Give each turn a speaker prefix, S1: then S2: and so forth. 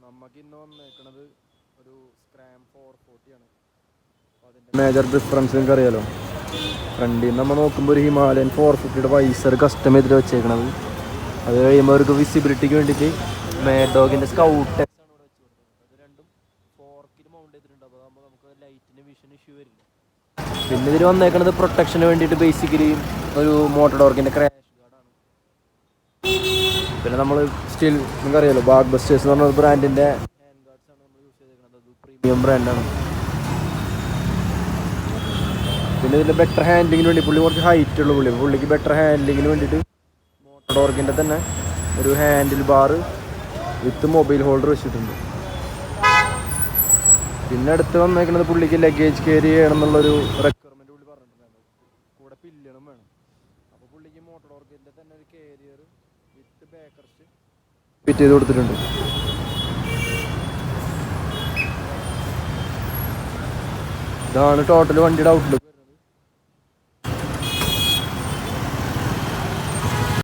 S1: നമുക്ക് ഇന്ന് വന്നേക്കണത് ഒരു സ്ക്രാം 440 ആണ്. അപ്പോൾ അതിൻ്റെ മേജർ ഡിഫറൻസ് നിങ്ങൾക്ക് അറിയാലോ. ഫ്രണ്ടിൽ നിന്ന് നമ്മൾ നോക്കുമ്പോൾ ഒരു ഹിമാലയൻ 450 വൈസർ കസ്റ്റം ചെയ്തിട്ട് വെച്ചേക്കണത്. അത് കഴിയുമ്പോൾ അവർക്ക് വിസിബിലിറ്റിക്ക് വേണ്ടിയിട്ട് മേഡോഗിൻ്റെ സ്കൗട്ട് ആണ് ഇവിടെ വെച്ച് കൊടുക്കുന്നത്. അത് രണ്ടും ഫോർക്കിൽ മൗണ്ട് ചെയ്തിട്ടുണ്ട്. അപ്പോൾ അതാകുമ്പോൾ നമുക്ക് ലൈറ്റിന് വിഷൻ ഇഷ്യൂ വരില്ല. പിന്നെ ഇതിൽ വന്നേക്കുന്നത് പ്രൊട്ടക്ഷന് വേണ്ടിയിട്ട് ബേസിക്കലി ഒരു മോട്ടോർ ഡോർക്കിൻ്റെ ക്രാഷ് ഗാർഡാണ്. പിന്നെ നമ്മൾ സ്റ്റിൽ നിങ്ങൾക്ക് അറിയാലോ ബാഗ് ബസ്റ്റേഴ്സ് എന്ന് പറഞ്ഞ ബ്രാൻഡിൻ്റെ ഹാൻഡ് ഗാർഡ്സ് ആണ് നമ്മൾ യൂസ് ചെയ്തേക്കുന്നത്. അത് പ്രീമിയം ബ്രാൻഡാണ്. പിന്നെ ഇതിൻ്റെ ബെറ്റർ ഹാൻഡ്ലിങ്ങിന് വേണ്ടി പുള്ളി കുറച്ച് ഹൈറ്റ് ഉള്ള പുള്ളിക്ക് ബെറ്റർ ഹാൻഡ്ലിങ്ങിന് വേണ്ടിയിട്ട് മോട്ടോർ ഡോർക്കിൻ്റെ തന്നെ ഒരു handle bar with mobile holder വെച്ചിട്ടുണ്ട്. പിന്നെ അടുത്ത് വന്നേക്കുന്നത് പുള്ളിക്ക് ലഗേജ് ക്യാരി ചെയ്യണം എന്നുള്ളൊരു റിക്വയർമെൻറ്റ് പുള്ളി പറഞ്ഞിട്ടുണ്ടായിരുന്നു. കൂടെ പില്ലണും വേണം. അപ്പോൾ പുള്ളിക്ക് മോട്ടോർ ഡോർക്കിൻ്റെ തന്നെ ഒരു കാരിയർ വിത്ത് ബേക്കർസ് ഫിറ്റ് ചെയ്ത് കൊടുത്തിട്ടുണ്ട്. ഇതാണ് ടോട്ടൽ വണ്ടിയുടെ ഔട്ട്ലുക്ക്.